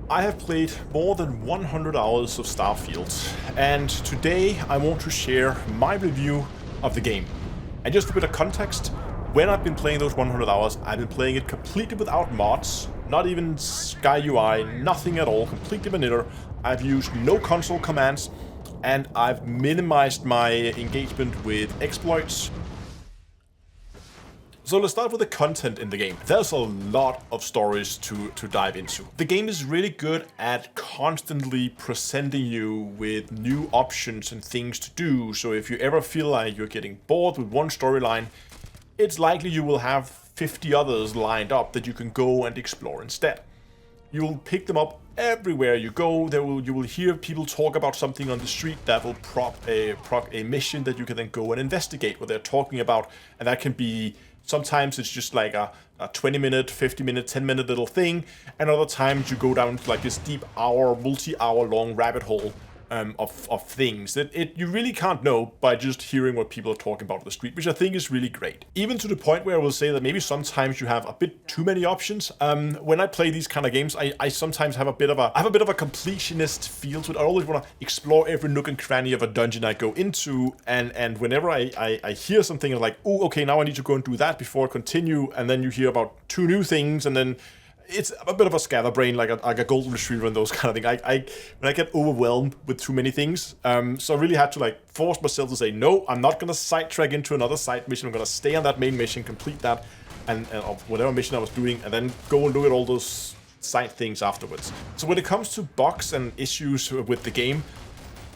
I have played more than 100 hours of StarFIeld, and today I want to share my review of the game. And just for a bit of context, when I've been playing those 100 hours, I've been playing it completely without mods, not even Sky UI, nothing at all, completely vanilla. I've used no console commands, and I've minimized my engagement with exploits. So let's start with the content in the game. There's a lot of stories to dive into. The game is really good at constantly presenting you with new options and things to do, so if you ever feel like you're getting bored with one storyline, it's likely you will have 50 others lined up that you can go and explore instead. You will pick them up everywhere you go. You will hear people talk about something on the street that will proc a mission that you can then go and investigate what they're talking about, and that can be sometimes it's just like a 20-minute, 50-minute, 10-minute little thing, and other times you go down to like this deep multi-hour long rabbit hole of things that you really can't know by just hearing what people are talking about on the street, which I think is really great. Even to the point where I will say that maybe sometimes you have a bit too many options. When I play these kind of games, I sometimes have a bit of a completionist feel to it. I always want to explore every nook and cranny of a dungeon I go into, and whenever I hear something I'm like, oh, okay, now I need to go and do that before I continue, and then you hear about 2 new things, and then it's a bit of a scatterbrain, like a golden retriever and those kind of things. When I get overwhelmed with too many things, so I really had to like force myself to say, no, I'm not going to sidetrack into another side mission. I'm going to stay on that main mission, complete that, and whatever mission I was doing, and then go and look at all those side things afterwards. So when it comes to bugs and issues with the game,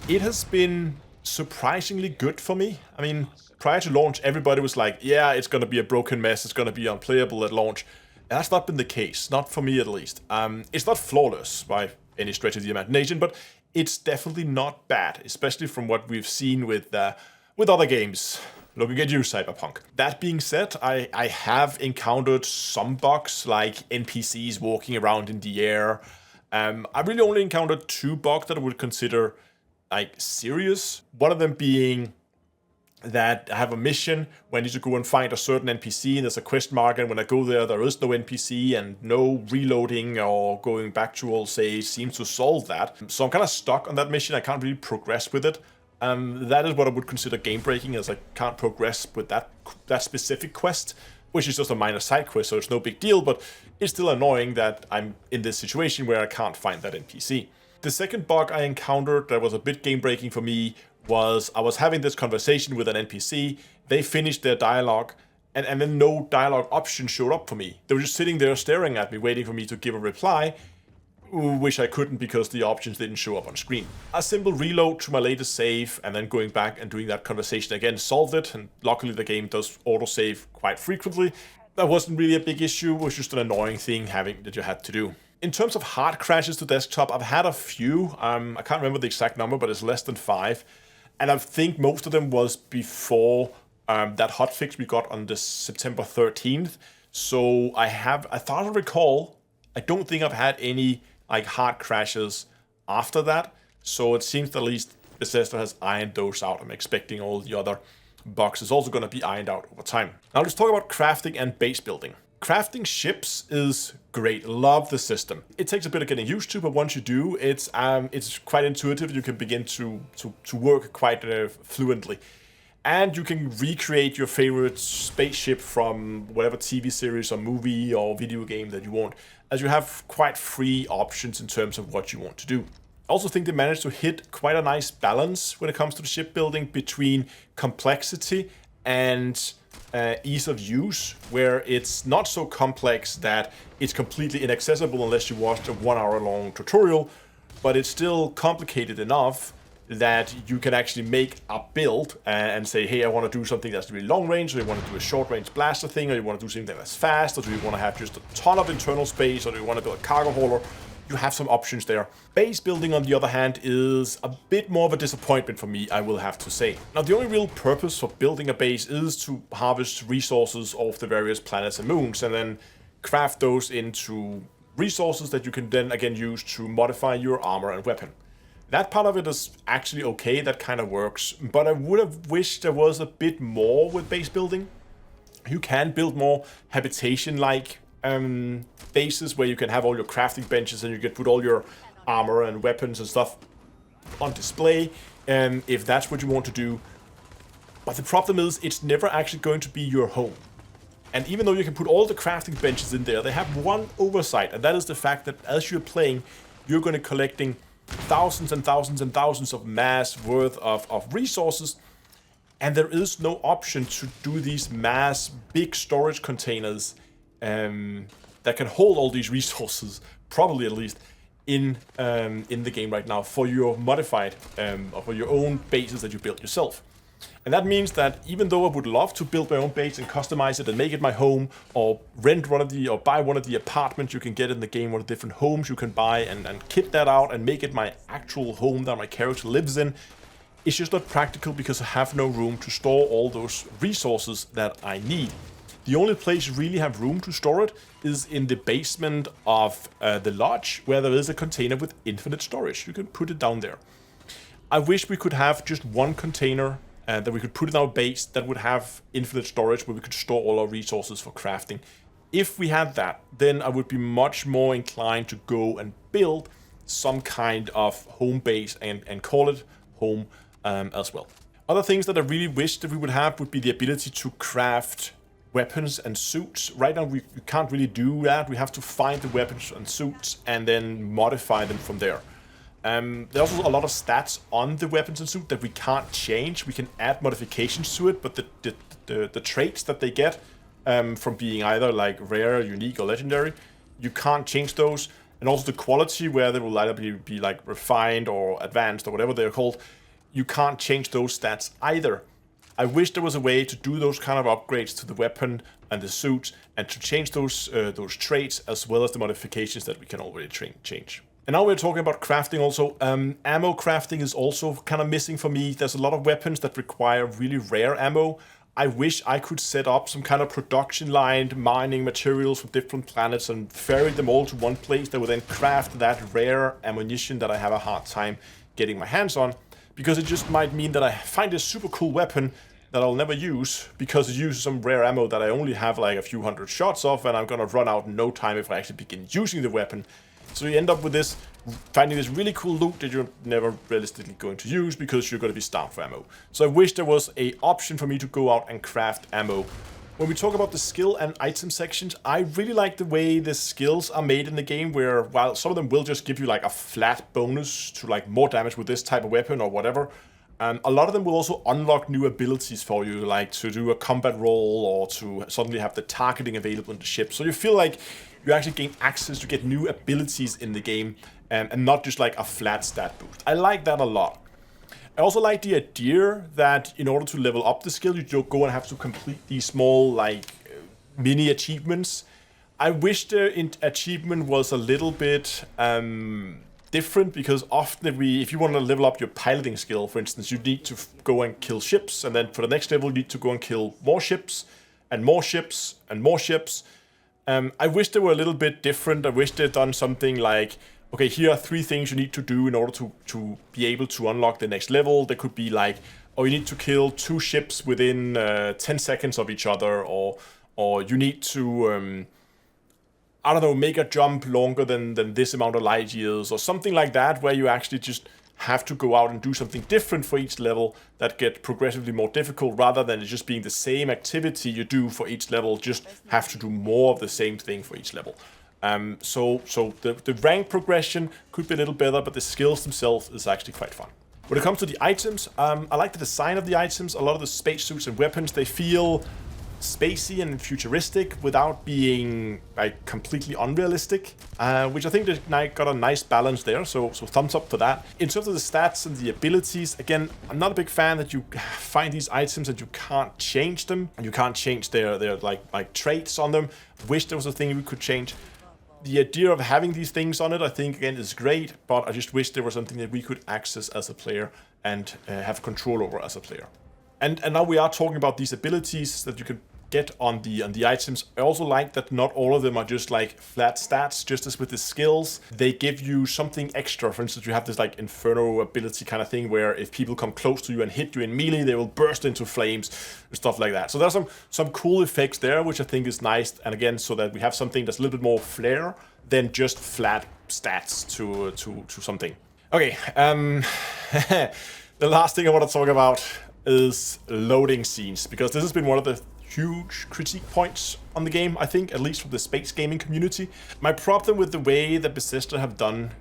it has been surprisingly good for me. I mean, prior to launch, everybody was like, yeah, it's going to be a broken mess. It's going to be unplayable at launch. That's not been the case, not for me at least. It's not flawless by any stretch of the imagination, but it's definitely not bad, especially from what we've seen with other games. Looking at you, Cyberpunk. That being said, I have encountered some bugs, like NPCs walking around in the air. I really only encountered 2 bugs that I would consider like serious. One of them being that I have a mission where I need to go and find a certain NPC, and there's a quest marker, and when I go there, there is no NPC, and no reloading or going back to old save seems to solve that. So I'm kind of stuck on that mission. I can't really progress with it. That is what I would consider game breaking, as I can't progress with that specific quest, which is just a minor side quest, so it's no big deal, but it's still annoying that I'm in this situation where I can't find that NPC. The second bug I encountered that was a bit game breaking for me was I was having this conversation with an NPC, they finished their dialogue, and then no dialogue option showed up for me. They were just sitting there staring at me, waiting for me to give a reply, which I couldn't because the options didn't show up on screen. A simple reload to my latest save, and then going back and doing that conversation again solved it, and luckily the game does autosave quite frequently. That wasn't really a big issue, it was just an annoying thing that you had to do. In terms of hard crashes to desktop, I've had a few. I can't remember the exact number, but it's less than 5. And I think most of them was before that hotfix we got on the September 13th. So I thought I recall, I don't think I've had any like hard crashes after that. So it seems that at least Bethesda has ironed those out. I'm expecting all the other bugs is also going to be ironed out over time. Now let's talk about crafting and base building. Crafting ships is great. Love the system. It takes a bit of getting used to, but once you do, it's quite intuitive. You can begin to work quite fluently, and you can recreate your favorite spaceship from whatever TV series or movie or video game that you want, as you have quite free options in terms of what you want to do. I also think they managed to hit quite a nice balance when it comes to the shipbuilding between complexity and ease of use, where it's not so complex that it's completely inaccessible unless you watched a 1-hour-long tutorial, but it's still complicated enough that you can actually make a build and say, hey, I want to do something that's really long range, or you want to do a short range blaster thing, or you want to do something that's fast, or do you want to have just a ton of internal space, or do you want to build a cargo hauler? You have some options there. Base building, on the other hand, is a bit more of a disappointment for me, I will have to say. Now, the only real purpose for building a base is to harvest resources off the various planets and moons, and then craft those into resources that you can then again use to modify your armor and weapon. That part of it is actually okay, that kind of works, but I would have wished there was a bit more with base building. You can build more habitation-like bases where you can have all your crafting benches and you can put all your armor and weapons and stuff on display, if that's what you want to do. But the problem is, it's never actually going to be your home. And even though you can put all the crafting benches in there, they have one oversight, and that is the fact that as you're playing, you're going to collecting thousands and thousands and thousands of mass worth of resources, and there is no option to do these mass big storage containers that can hold all these resources, probably at least, in the game right now for your modified or for your own bases that you built yourself. And that means that even though I would love to build my own base and customize it and make it my home, or rent one of the, or buy one of the apartments you can get in the game, one of the different homes you can buy, and kit that out and make it my actual home that my character lives in, it's just not practical because I have no room to store all those resources that I need. The only place you really have room to store it is in the basement of the lodge, where there is a container with infinite storage. You can put it down there. I wish we could have just one container that we could put in our base that would have infinite storage where we could store all our resources for crafting. If we had that, then I would be much more inclined to go and build some kind of home base and call it home as well. Other things that I really wish that we would have would be the ability to craft weapons and suits. Right now we can't really do that. We have to find the weapons and suits and then modify them from there. There's also a lot of stats on the weapons and suit that we can't change. We can add modifications to it, but the traits that they get from being either like rare, unique, or legendary, you can't change those. And also the quality, where they will either be like refined or advanced or whatever they're called, you can't change those stats either. I wish there was a way to do those kind of upgrades to the weapon and the suit, and to change those traits as well as the modifications that we can already change. And now we're talking about crafting also. Ammo crafting is also kind of missing for me. There's a lot of weapons that require really rare ammo. I wish I could set up some kind of production line, mining materials from different planets and ferry them all to one place that would then craft that rare ammunition that I have a hard time getting my hands on. Because it just might mean that I find a super cool weapon that I'll never use because it uses some rare ammo that I only have like a few hundred shots of, and I'm gonna run out in no time if I actually begin using the weapon. So you end up with this, finding this really cool loot that you're never realistically going to use because you're going to be starved for ammo. So I wish there was an option for me to go out and craft ammo. When we talk about the skill and item sections, I really like the way the skills are made in the game, where while some of them will just give you like a flat bonus to like more damage with this type of weapon or whatever, a lot of them will also unlock new abilities for you, like to do a combat roll or to suddenly have the targeting available in the ship. So you feel like you actually gain access to get new abilities in the game, and not just like a flat stat boost. I like that a lot. I also like the idea that in order to level up the skill, you don't go and have to complete these small like mini achievements. I wish the achievement was a little bit different, because often if you want to level up your piloting skill, for instance, you need to go and kill ships, and then for the next level you need to go and kill more ships and more ships and more ships. I wish they were a little bit different. I wish they'd done something like, okay, here are 3 things you need to do in order to be able to unlock the next level. There could be like, oh, you need to kill 2 ships within 10 seconds of each other, or you need to, I don't know, make a jump longer than this amount of light years, or something like that, where you actually just have to go out and do something different for each level that get progressively more difficult, rather than it just being the same activity you do for each level, just have to do more of the same thing for each level. So the rank progression could be a little better, but the skills themselves is actually quite fun. When it comes to the items, I like the design of the items. A lot of the spacesuits and weapons, they feel spacey and futuristic without being like completely unrealistic, which I think they got a nice balance there, so thumbs up for that. In terms of the stats and the abilities, again, I'm not a big fan that you find these items and you can't change them, and you can't change their like traits on them. Wish there was a thing we could change. The idea of having these things on it, I think, again, is great, but I just wish there was something that we could access as a player and have control over as a player. And now we are talking about these abilities that you can get on the items. I also like that not all of them are just like flat stats, just as with the skills. They give you something extra. For instance, you have this like Inferno ability kind of thing where if people come close to you and hit you in melee, they will burst into flames and stuff like that. So there's some cool effects there, which I think is nice. And again, so that we have something that's a little bit more flair than just flat stats to something. Okay, the last thing I want to talk about is loading scenes, because this has been one of the huge critique points on the game, I think, at least from the space gaming community. My problem with the way that Bethesda have done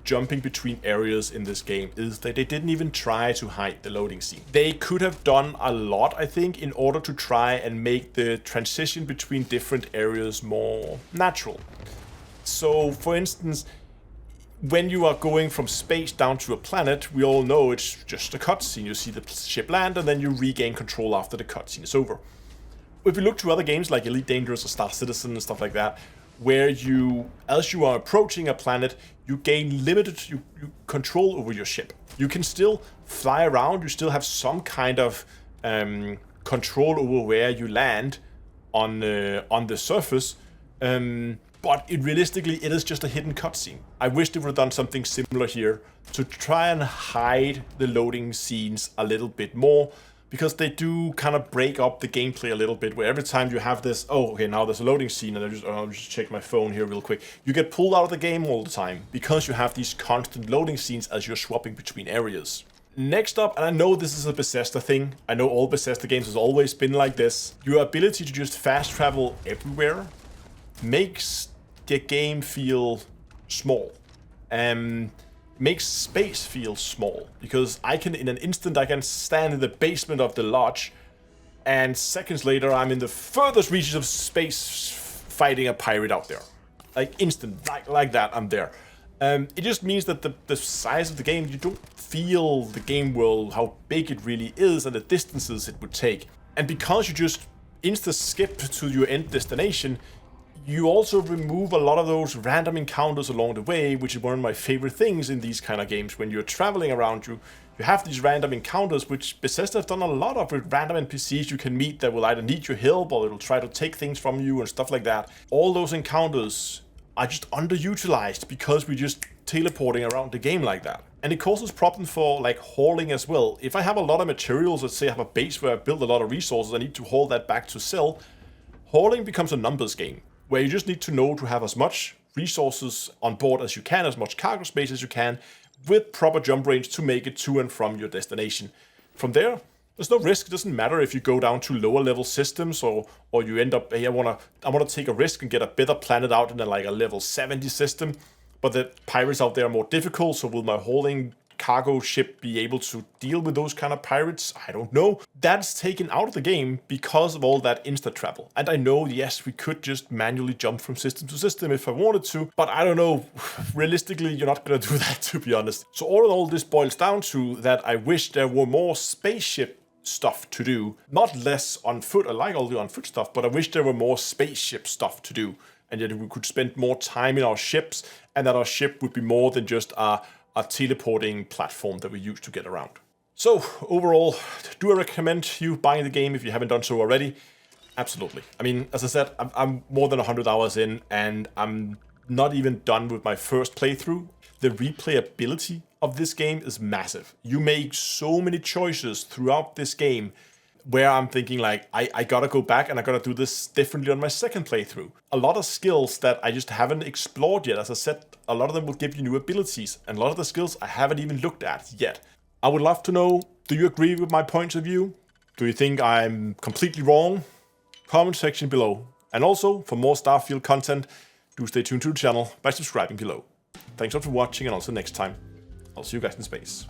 jumping between areas in this game is that they didn't even try to hide the loading scene. They could have done a lot, I think, in order to try and make the transition between different areas more natural. So, for instance, when you are going from space down to a planet, we all know it's just a cutscene. You see the ship land and then you regain control after the cutscene is over. If you look to other games like Elite Dangerous or Star Citizen and stuff like that, where you, as you are approaching a planet, you gain limited control over your ship. You can still fly around, you still have some kind of control over where you land on the surface, but realistically, it is just a hidden cutscene. I wish they would have done something similar here to try and hide the loading scenes a little bit more, because they do kind of break up the gameplay a little bit, where every time you have this, oh, okay, now there's a loading scene, and I'll just check my phone here real quick. You get pulled out of the game all the time, because you have these constant loading scenes as you're swapping between areas. Next up, and I know this is a Bethesda thing, I know all Bethesda games has always been like this, your ability to just fast travel everywhere makes the game feel small. Makes space feel small, because I can, in an instant, I can stand in the basement of the lodge, and seconds later I'm in the furthest reaches of space fighting a pirate out there. Like instant, like that, I'm there. It just means that the size of the game, you don't feel the game world, how big it really is, and the distances it would take. And because you just insta-skip to your end destination, you also remove a lot of those random encounters along the way, which is one of my favorite things in these kind of games. When you're traveling around, you have these random encounters, which Bethesda have done a lot of, with random NPCs you can meet that will either need your help or it'll try to take things from you and stuff like that. All those encounters are just underutilized because we're just teleporting around the game like that. And it causes problems for like hauling as well. If I have a lot of materials, let's say I have a base where I build a lot of resources, I need to haul that back to sell. Hauling becomes a numbers game, where you just need to know to have as much resources on board as you can, as much cargo space as you can, with proper jump range to make it to and from your destination. From there, there's no risk. It doesn't matter if you go down to lower level systems or you end up, hey, I wanna take a risk and get a better planet out in like a level 70 system, but the pirates out there are more difficult, so will my hauling cargo ship be able to deal with those kind of pirates? I don't know. That's taken out of the game because of all that insta travel. And I know, yes, we could just manually jump from system to system if I wanted to, but I don't know. Realistically, you're not gonna do that, to be honest. So all in all, this boils down to that I wish there were more spaceship stuff to do. Not less on foot. I like all the on foot stuff, but I wish there were more spaceship stuff to do, and yet we could spend more time in our ships, and that our ship would be more than just a teleporting platform that we use to get around. So overall, do I recommend you buying the game if you haven't done so already? Absolutely. I mean, as I said, I'm more than 100 hours in, and I'm not even done with my first playthrough. The replayability of this game is massive. You make so many choices throughout this game where I'm thinking like, I gotta go back and I gotta do this differently on my second playthrough. A lot of skills that I just haven't explored yet. As I said, a lot of them will give you new abilities, and a lot of the skills I haven't even looked at yet. I would love to know, do you agree with my points of view? Do you think I'm completely wrong? Comment section below. And also, for more StarFIeld content, do stay tuned to the channel by subscribing below. Thanks a lot for watching, and also next time, I'll see you guys in space.